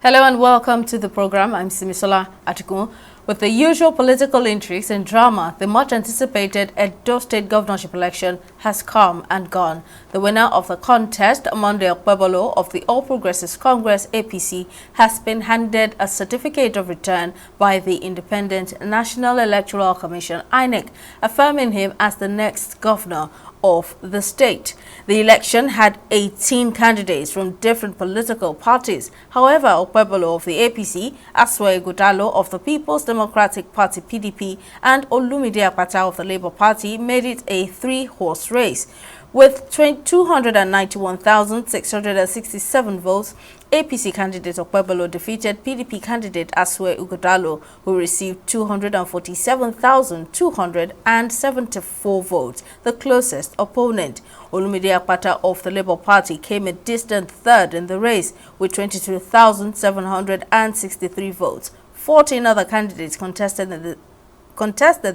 Hello and welcome to the program. I'm Simisola Atiku. With the usual political intrigues and drama, the much-anticipated Edo State Governorship Election has come and gone. The winner of the contest, Monday Okpebholo of the All Progressives Congress APC, has been handed a certificate of return by the Independent National Electoral Commission (INEC), affirming him as the next governor of the state. The election had 18 candidates from different political parties. However, Okpebholo of the APC, Okpebholo of the People's Democratic Party (PDP), and Olumide Akpata of the Labour Party made it a three-horse race. With 291,667 votes, APC candidate Okpebholo defeated PDP candidate Okpebholo, who received 247,274 votes, the closest opponent. Olumide Akpata of the Labour Party came a distant third in the race with 22,763 votes. 14 other candidates contested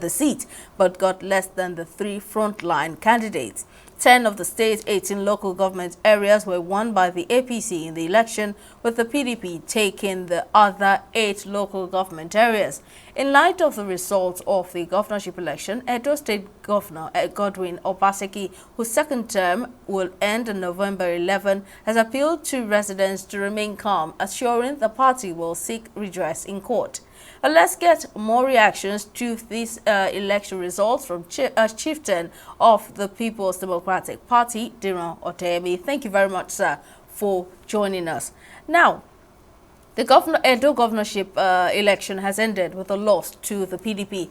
the seat, but got less than the three frontline candidates. 10 of the state's 18 local government areas were won by the APC in the election, with the PDP taking the other 8 local government areas. In light of the results of the governorship election, Edo State Governor Godwin Obaseki, whose second term will end on November 11, has appealed to residents to remain calm, assuring the party will seek redress in court. Let's get more reactions to these election results from chieftain of the People's Democratic Party, Diran Oteyemi. Thank you very much, sir, for joining us. Now, the Edo governorship election has ended with a loss to the PDP.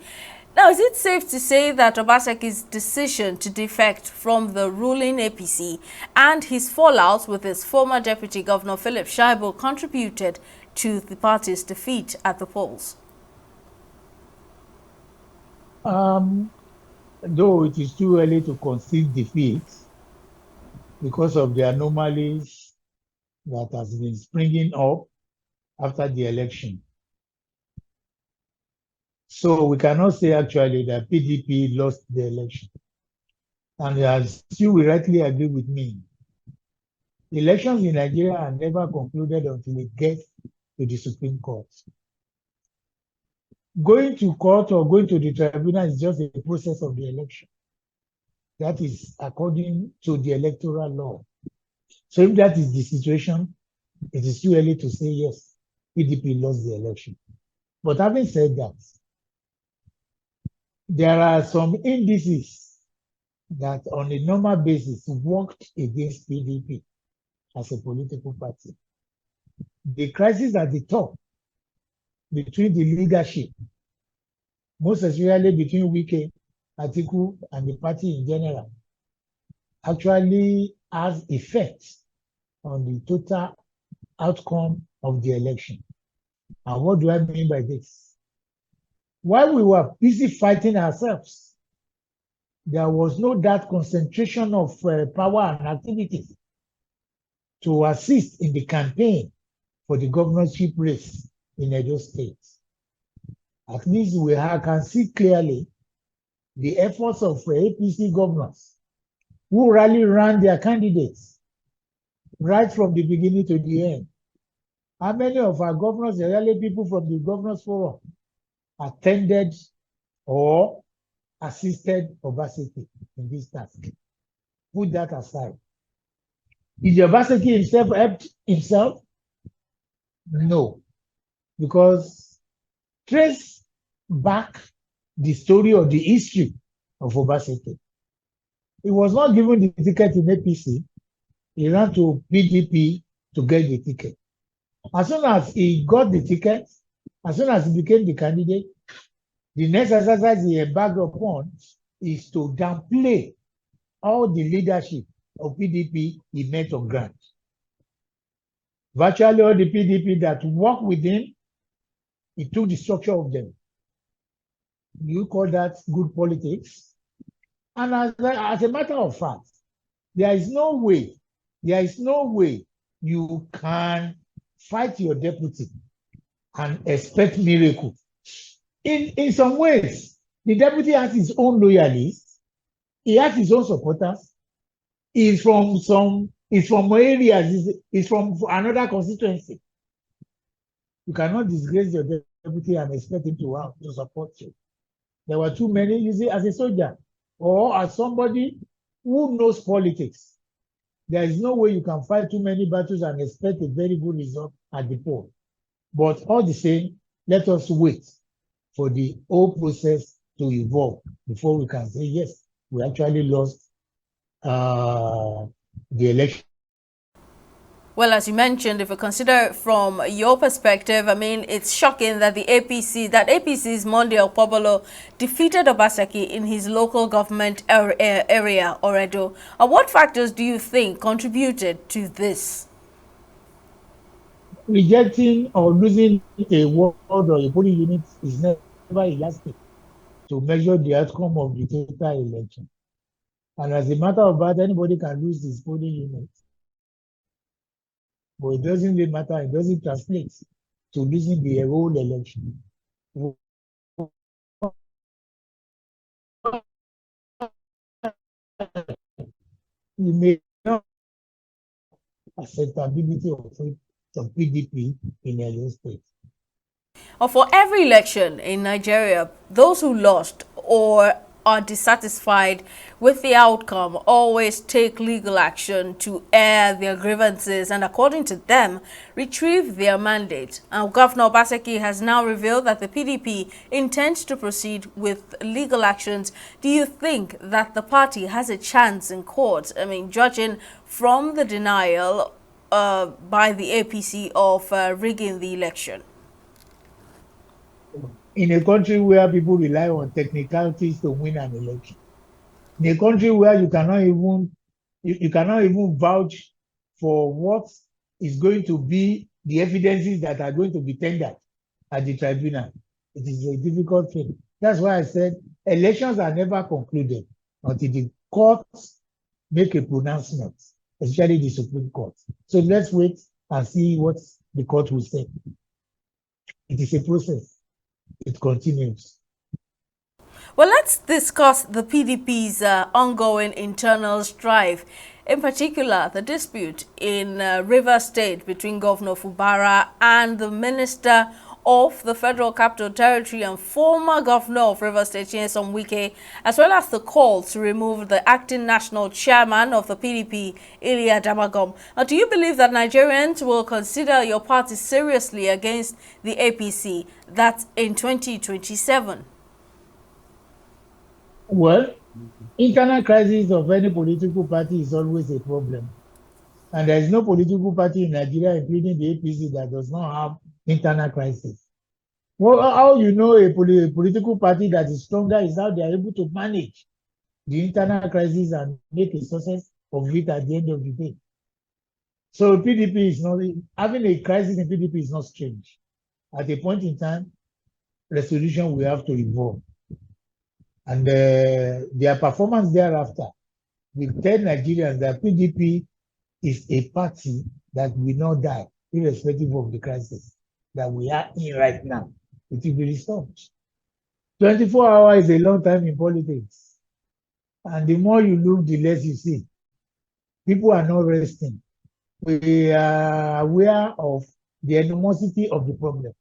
Now, is it safe to say that Obaseki's decision to defect from the ruling APC and his fallout with his former deputy governor Philip Shaibu contributed to the party's defeat at the polls? Though it is too early to concede defeat because of the anomalies that has been springing up after the election. So we cannot say actually that PDP lost the election. And as you will rightly agree with me, elections in Nigeria are never concluded until it gets to the Supreme Court. Going to court or going to the tribunal is just a process of the election. That is according to the electoral law. So if that is the situation, it is too early to say yes, PDP lost the election. But having said that, there are some indices that on a normal basis worked against PDP as a political party. The crisis at the top between the leadership, most especially between Wike, Atiku, and the party in general, actually has effect on the total outcome of the election. And what do I mean by this? While we were busy fighting ourselves, there was no that concentration of power and activities to assist in the campaign for the governorship race in Edo State. At least we can see clearly the efforts of APC governors who rarely ran their candidates right from the beginning to the end. How many of our governors, really people from the Governors Forum, attended or assisted Obaseki in this task? Put that aside. Did Obaseki himself help himself? No. Because trace back the story or the history of Obaseki. He was not given the ticket in APC. He ran to PDP to get the ticket. As soon as he got the ticket, as soon as he became the candidate, the next exercise he embarked upon is to downplay all the leadership of PDP he met on ground. Virtually all the PDP that worked with him, he took the structure of them. You call that good politics? And as a matter of fact, there is no way you can fight your deputy and expect miracle. In some ways, the deputy has his own loyalists, he has his own supporters, he's from areas, he's from another constituency. You cannot disgrace your deputy and expect him to support you. There were too many. You see, as a soldier or as somebody who knows politics, there is no way you can fight too many battles and expect a very good result at the poll. But all the same, let us wait for the whole process to evolve before we can say, yes, we actually lost the election. Well, as you mentioned, if we consider from your perspective, I mean, it's shocking that APC's Monday Okpebholo defeated Obaseki in his local government area, Oredo. What factors do you think contributed to this? Rejecting or losing a ward or a polling unit is never elastic to measure the outcome of the total election. And as a matter of fact, anybody can lose his polling unit. But it doesn't really matter, it doesn't translate to losing the whole election. You may not acceptability of PDP in Edo State. Or for every election in Nigeria, those who lost or are dissatisfied with the outcome always take legal action to air their grievances and, according to them, retrieve their mandate. And Governor Obaseki has now revealed that the PDP intends to proceed with legal actions. Do you think that the party has a chance in court? I mean, judging from the denial by the APC of rigging the election. In a country where people rely on technicalities to win an election, in a country where you cannot even vouch for what is going to be the evidences that are going to be tendered at the tribunal, it is a difficult thing. That's why I said elections are never concluded until the courts make a pronouncement, especially the Supreme Court. So let's wait and see what the court will say. It is a process. It continues. Well, let's discuss the PDP's ongoing internal strife, in particular the dispute in Rivers State between Governor Fubara and the Minister of the Federal Capital Territory and former Governor of Rivers State, Nyesom Wike, as well as the call to remove the acting national chairman of the PDP, Ilia Damagom. Do you believe that Nigerians will consider your party seriously against the APC, that's in 2027? Well, internal crisis of any political party is always a problem. And there is no political party in Nigeria, including the APC, that does not have internal crisis. Well, how you know a political party that is stronger is how they are able to manage the internal crisis and make a success of it at the end of the day. So PDP is not, having a crisis in PDP is not strange. At a point in time, resolution will have to evolve. And their performance thereafter will tell Nigerians that PDP is a party that will not die, irrespective of the crisis that we are in right now. It will be resolved. 24 hours is a long time in politics. And the more you look, the less you see. People are not resting. We are aware of the enormity of the problem.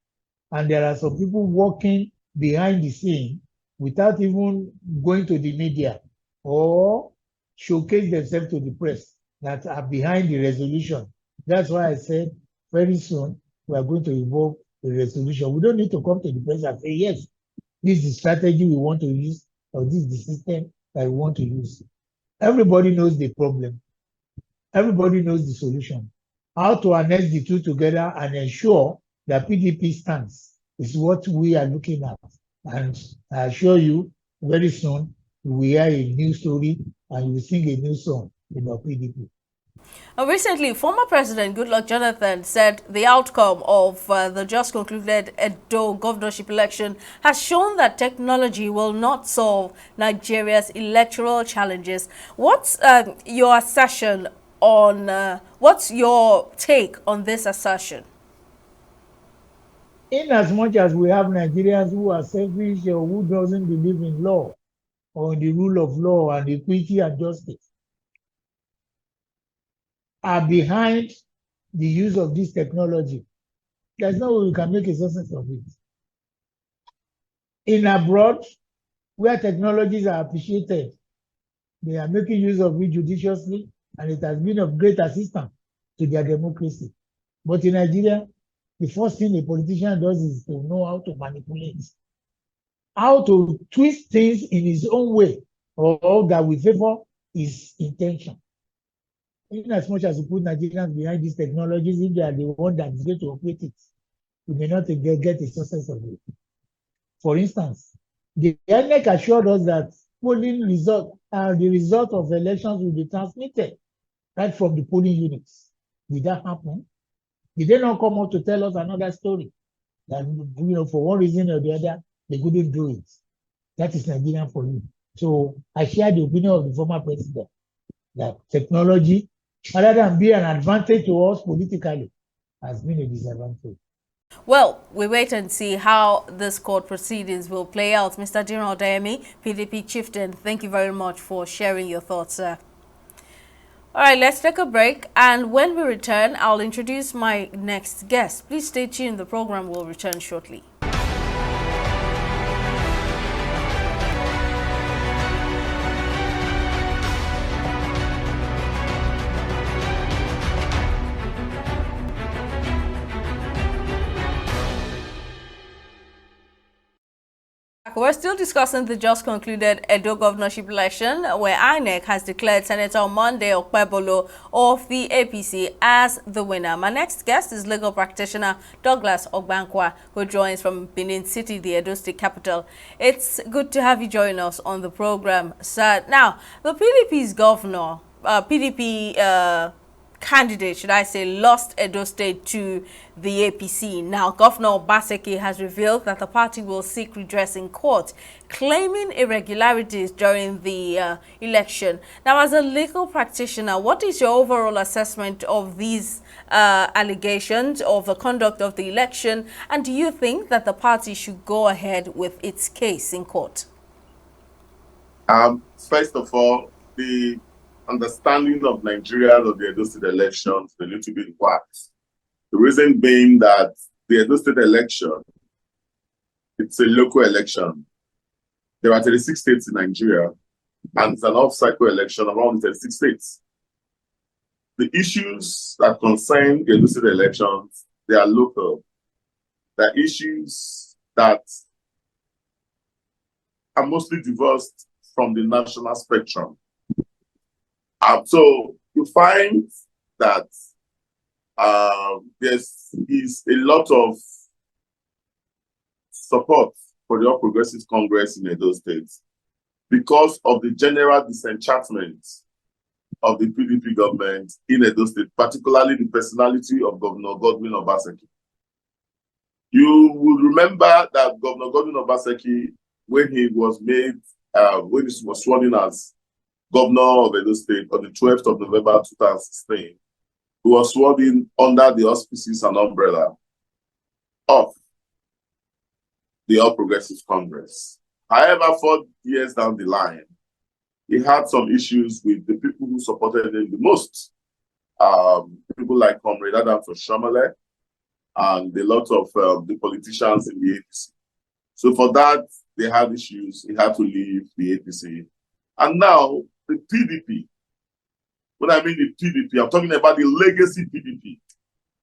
And there are some people working behind the scene without even going to the media or showcase themselves to the press that are behind the resolution. That's why I said very soon we are going to evolve the resolution. We don't need to come to the press and say, yes, this is the strategy we want to use, or this is the system that we want to use. Everybody knows the problem. Everybody knows the solution. How to harness the two together and ensure that PDP stands is what we are looking at. And I assure you, very soon, we hear a new story and we sing a new song about PDP. Recently, former President Goodluck Jonathan said the outcome of the just concluded Edo Governorship Election has shown that technology will not solve Nigeria's electoral challenges. What's your assertion on, what's your take on this assertion? In as much as we have Nigerians who are selfish or who doesn't believe in law or in the rule of law and equity and justice, are behind the use of this technology, There's no way we can make a success of it. In abroad, where technologies are appreciated, they are making use of it judiciously, and it has been of great assistance to their democracy. But in Nigeria, the first thing a politician does is to know how to manipulate, how to twist things in his own way, or that will favor his intention. In as much as you put Nigerians behind these technologies, if they are the one that is going to operate it, we may not get a success of it. For instance, the INEC assured us that polling result the result of elections will be transmitted right from the polling units. Did that happen? Did they not come out to tell us another story? That, for one reason or the other, they couldn't do it. That is Nigerian for you. So I share the opinion of the former president that technology, rather than be an advantage to us politically, has been a disadvantage. Well, we wait and see how this court proceedings will play out. Mr. General Dayemi, PDP chieftain, thank you very much for sharing your thoughts, sir. All right, let's take a break. And when we return, I'll introduce my next guest. Please stay tuned. The program will return shortly. We're still discussing the just concluded Edo Governorship Election, where INEC has declared Senator Monday Okpebholo of the APC as the winner. My next guest is legal practitioner Douglas Ogbankwa, who joins from Benin City, the Edo State capital. It's good to have you join us on the program, sir. Now, the PDP's governor, candidate, should I say, lost Edo State to the APC. Now, Governor Obaseki has revealed that the party will seek redress in court, claiming irregularities during the election. Now, as a legal practitioner, what is your overall assessment of these allegations of the conduct of the election, and do you think that the party should go ahead with its case in court? First of all, the understanding of Nigeria of the Edo State elections is a little bit wax. The reason being that the Edo State election, it's a local election. There are 36 states in Nigeria, and it's an off-cycle election around 36 states. The issues that concern the Edo State elections, they are local. They are issues that are mostly divorced from the national spectrum. So you find that there is a lot of support for the All Progressive Congress in Edo State because of the general disenchantment of the PDP government in Edo State, particularly the personality of Governor Godwin Obaseki. You will remember that Governor Godwin Obaseki, when he was made, when he was sworn in as Governor of Edo State on the 12th of November 2016, who was sworn in under the auspices and umbrella of the All Progressive Congress. However, 4 years down the line, he had some issues with the people who supported him the most. People like Comrade Adam Shomale and a lot of the politicians in the APC. So for that, they had issues. He had to leave the APC. And now, the PDP, when I mean the PDP, I'm talking about the legacy PDP,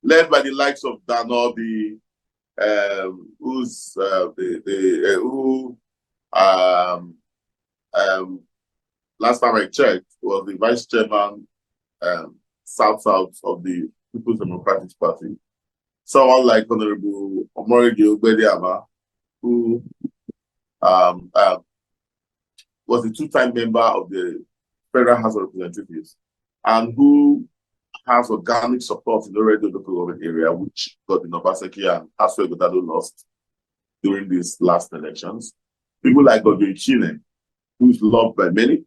led by the likes of Danobi, last time I checked, was the vice chairman, South of the People's Democratic Party. Someone like Honorable Omorige Ogbediama, who was a two-time member of the Federal House of Representatives, and who has organic support in the radio local government area, which Godwin Obaseki and Asue Godado lost during these last elections. People like Godwin Chine, who's loved by many.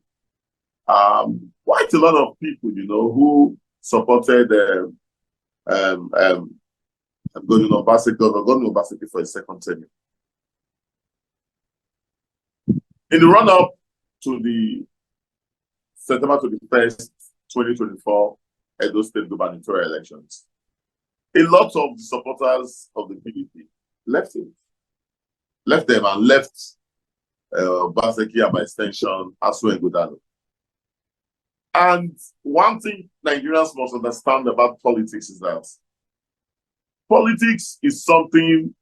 Quite a lot of people, who supported Godwin Obaseki for a second tenure. In the run-up to the September 21st, 2024 Edo State gubernatorial elections, a lot of the supporters of the PDP left them and left Obaseki and by extension Asu and Godalo. And one thing Nigerians must understand about politics is that politics is something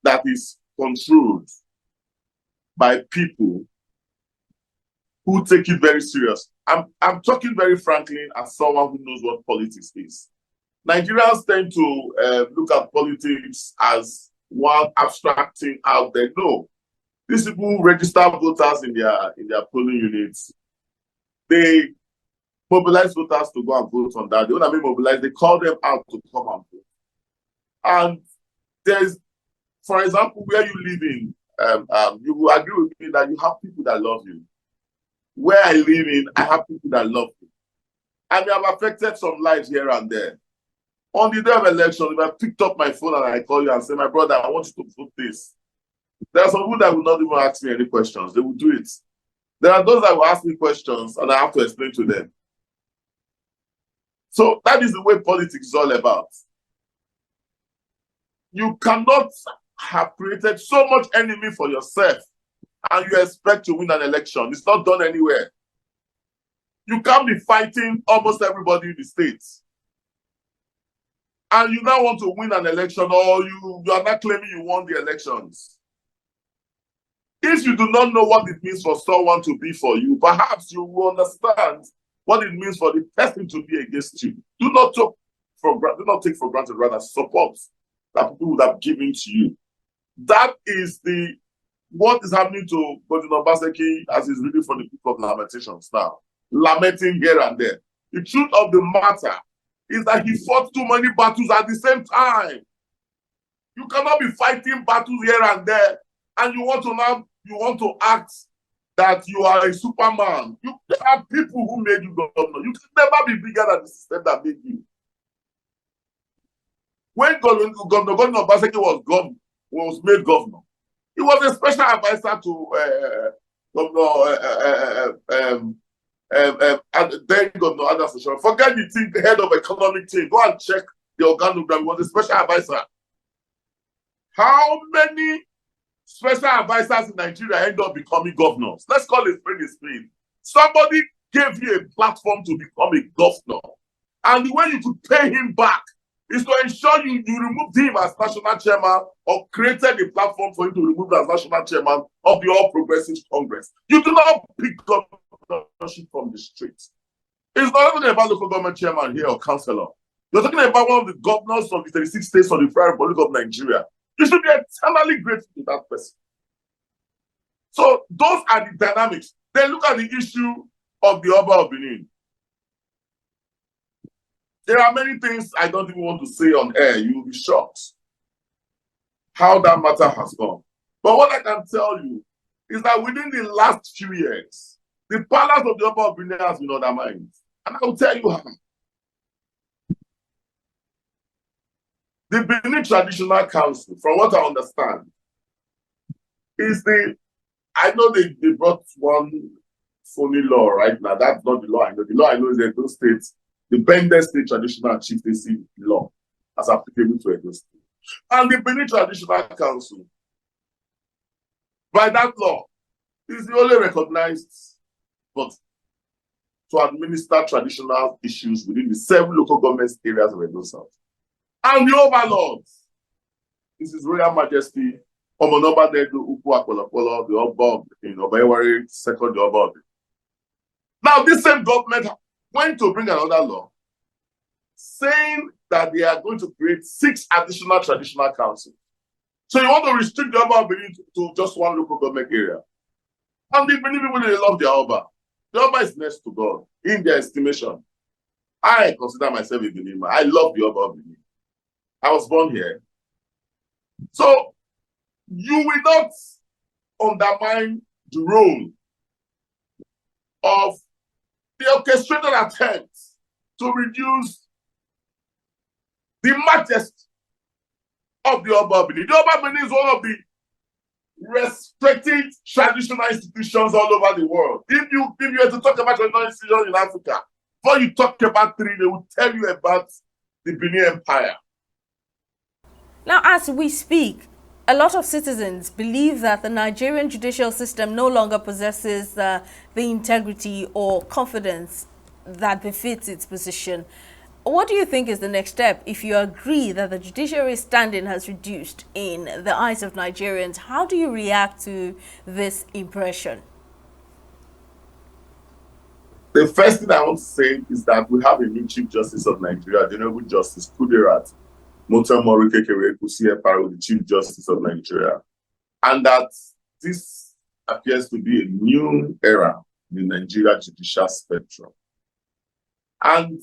that is controlled by people who take it very serious. I'm talking very frankly as someone who knows what politics is. Nigerians tend to look at politics as one abstract thing out there. No, these people register voters in their polling units. They mobilize voters to go and vote on that. They want to be mobilized. They call them out to come and vote. And there's, for example, where you live in, you will agree with me that you have people that love you. Where I live in, I have people that love me. And they have affected some lives here and there. On the day of election, if I picked up my phone and I call you and say, my brother, I want you to vote this. There are some people that will not even ask me any questions. They will do it. There are those that will ask me questions and I have to explain to them. So that is the way politics is all about. You cannot have created so much enemy for yourself and you expect to win an election. It's not done anywhere. You can't be fighting almost everybody in the States. And you now want to win an election, or you are not claiming you won the elections. If you do not know what it means for someone to be for you, perhaps you will understand what it means for the person to be against you. Do not take for granted, rather support that people would have given to you. That is what is happening to Godwin Obaseki as he's reading from the book of Lamentations now. Lamenting here and there. The truth of the matter is that he fought too many battles at the same time. You cannot be fighting battles here and there, and you want to act that you are a Superman. There are people who made you governor. You can never be bigger than the system that made you. When Governor Obaseki was made governor, he was a special advisor to then Governor Anderson. Forget the team, the head of economic team. Go and check the organogram. He was a special advisor. How many special advisors in Nigeria end up becoming governors? Let's call it spade a spade. Somebody gave you a platform to become a governor, and the way you could pay him back is to ensure you removed him as national chairman or created a platform for him to remove as national chairman of the All Progressives Congress. You do not pick governorship from the streets. It's not even about local government chairman here or councillor. You're talking about one of the governors of the 36 states of the Federal Republic of Nigeria. You should be eternally grateful to that person. So those are the dynamics. Then look at the issue of the Oba of Benin. There are many things I don't even want to say on air. You will be shocked how that matter has gone. But what I can tell you is that within the last few years, the palace of the Oba of Benin has been undermined. And I will tell you how. The Benin Traditional Council, from what I understand, is I know they brought one phony law right now. That's not the law I know. The law I know is Edo State, the Bende State Traditional Chieftaincy Law, as applicable to Edo State. And the Benin Traditional Council, by that law, is the only recognized body to administer traditional issues within the 7 local government areas of Edo South. And the overlords, this is Royal Majesty Omonoba Dedu Ukwu Okpebholo, the Oba in Obayewari, second the Oba. Now, this same government went to bring another law saying that they are going to create 6 additional traditional councils. So you want to restrict the Oba of Benin to just one local government area. And the Benin people, they love their Oba. The Oba is next to God in their estimation. I consider myself a Benin man. I love the Oba of Benin. I was born here. So you will not undermine the role of the orchestrated attempt to reduce the majesty of the Oba of Benin. The Oba of Benin is one of the respected traditional institutions all over the world. If you were to talk about traditional institutions in Africa, before you talk about 3, they will tell you about the Benin Empire. Now, as we speak, a lot of citizens believe that the Nigerian judicial system no longer possesses the integrity or confidence that befits its position. What do you think is the next step if you agree that the judiciary standing has reduced in the eyes of Nigerians? How do you react to this impression? The first thing I want to say is that we have a new Chief Justice of Nigeria, the Honorable Justice Kudirat Motamori Kekereku, CFR, the Chief Justice of Nigeria, and that this appears to be a new era in the Nigeria judicial spectrum. And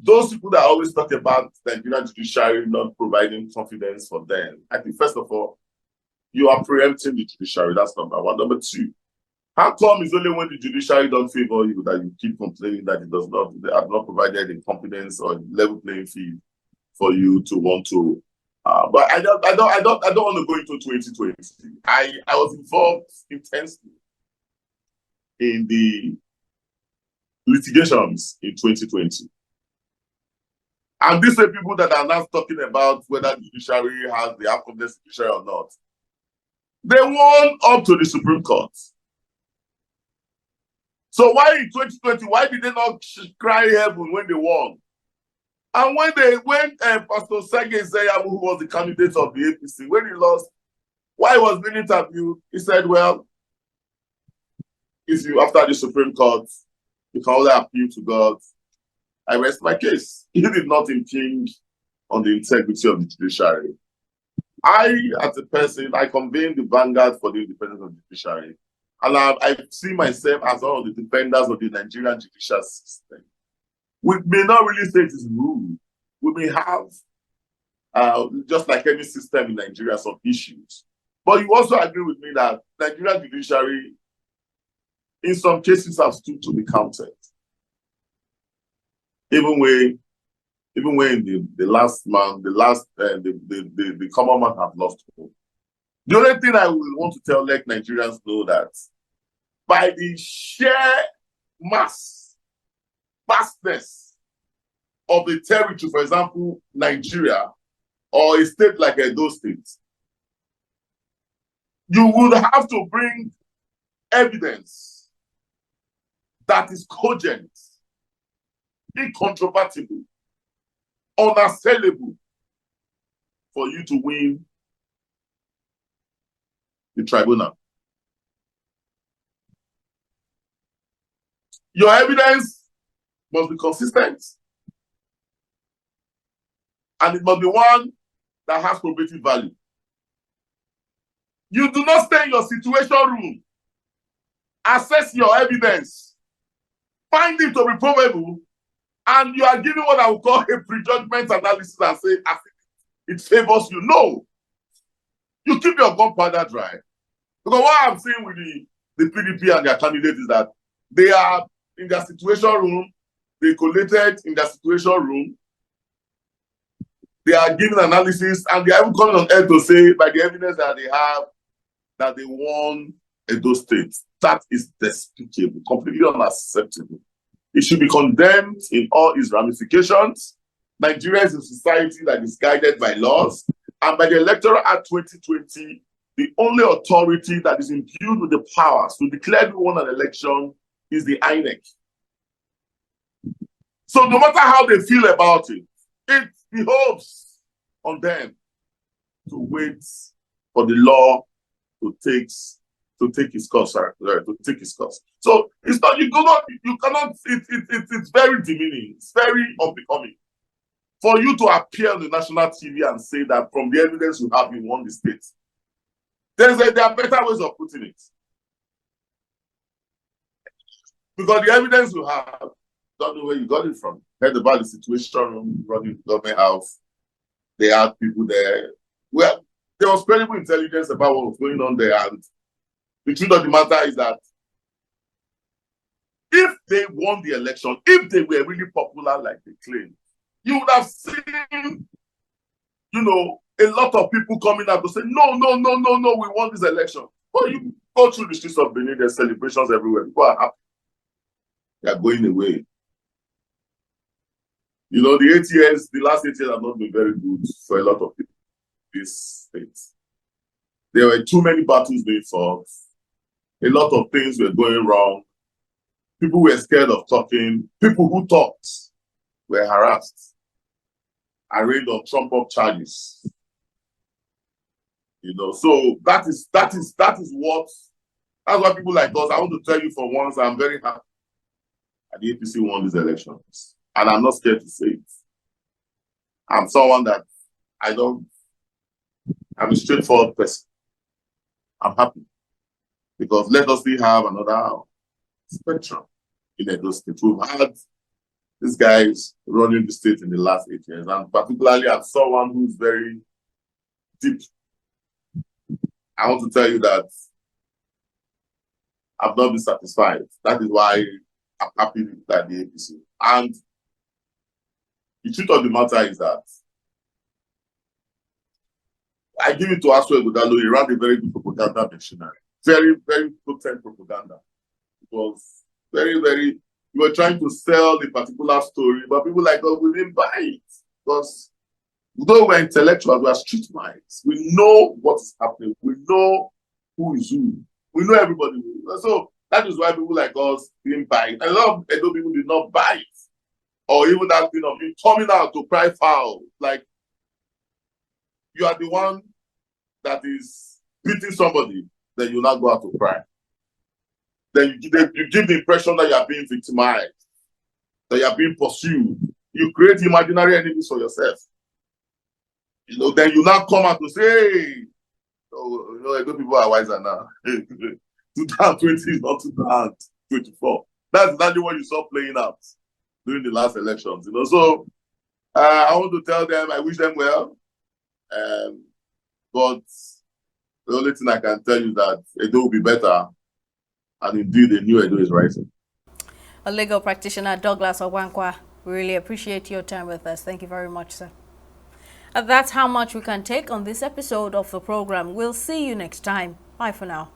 those people that always talk about the Nigerian judiciary not providing confidence for them, I think, first of all, you are preempting the judiciary. That's number one. Number two, how come it's only when the judiciary don't favor you that you keep complaining that they have not provided a confidence or level playing field for you to want to? But I don't want to go into 2020. I was involved intensely in the litigations in 2020. And these are people that are now talking about whether the judiciary has the confidence judiciary or not. They won up to the Supreme Court. So why in 2020, why did they not cry heaven when they won? And when Pastor Sergei Zayabu, who was the candidate of the APC, when he lost, why he was being interviewed, he said, well, if you, after the Supreme Court, you can only appeal to God, I rest my case. He did not impinge on the integrity of the judiciary. I, as a person, I convene the vanguard for the independence of the judiciary. And I see myself as one of the defenders of the Nigerian judicial system. We may not really say it is rude. We may have, just like any system in Nigeria, some issues. But you also agree with me that Nigerian judiciary, in some cases, have stood to be counted. Even when the last man, the common man have lost hope. The only thing I will want to tell Nigerians know that by the sheer vastness of the territory, for example, Nigeria, or a state like Edo State, you would have to bring evidence that is cogent, incontrovertible, unassailable for you to win the tribunal. Your evidence must be consistent, and it must be one that has probative value. You do not stay in your situation room, assess your evidence, find it to be probable, and you are giving what I would call a prejudgment analysis and say, it favors you. No. You keep your gunpowder dry. Because what I'm seeing with the PDP and their candidates is that they are in their situation room, they collated in their situation room, they are giving analysis, and they are even coming on air to say, by the evidence that they have, that they won Edo State. That is despicable, completely unacceptable. It should be condemned in all its ramifications. Nigeria is a society that is guided by laws, and by the Electoral Act 2020, the only authority that is imbued with the powers to declare who won an election is the INEC. So no matter how they feel about it, it behoves on them to wait for the law to take its course. So it's not, you cannot, it's very demeaning, it's very unbecoming for you to appear on the national TV and say that from the evidence you have, you won the state. There are better ways of putting it. Because the evidence you have, don't know where you got it from. Heard about the situation room running the government house. They had people there. Well, there was credible intelligence about what was going on there. And the truth of the matter is that if they won the election, if they were really popular like they claim, you would have seen, a lot of people coming out to say, no, we won this election. But you go through the streets of Benin, there's celebrations everywhere. People are happy. They are going away. You know, the last 8 years have not been very good for a lot of people in this state. There were too many battles being fought. A lot of things were going wrong. People were scared of talking. People who talked were harassed, arraigned on trump-up charges. You know, so that's why people like us, I want to tell you for once, I'm very happy that the APC won these elections. And I'm not scared to say it. I'm someone that I'm a straightforward person. I'm happy. Because let us still have another spectrum in Edo State. We've had these guys running the state in the last 8 years, and particularly as someone who's very deep, I want to tell you that I've not been satisfied. That is why I'm happy that the APC. And the truth of the matter is that I give it to Okpebholo. He ran a very good propaganda machinery. Very, very potent propaganda. It was very, very, you were trying to sell the particular story, but people like us, we didn't buy it. Because though we're intellectuals, we are street minds. We know what's happening. We know who is who. We know everybody. So that is why people like us didn't buy it. A lot of Edo people did not buy it. Or even that thing of you coming out to cry foul. Like, you are the one that is beating somebody, then you now go out to cry. Then you give the impression that you are being victimized, that you are being pursued. You create imaginary enemies for yourself. You know, then you now come out to say, hey, oh, you know, Edo people are wiser now. 2020 is not 2024. That's exactly what you saw playing out during the last elections. You know, so I want to tell them I wish them well. But the only thing I can tell you is that Edo will be better, and indeed a new Edo is rising. A legal practitioner, Douglas Owankwa, we really appreciate your time with us. Thank you very much, sir. And that's how much we can take on this episode of the program. We'll see you next time. Bye for now.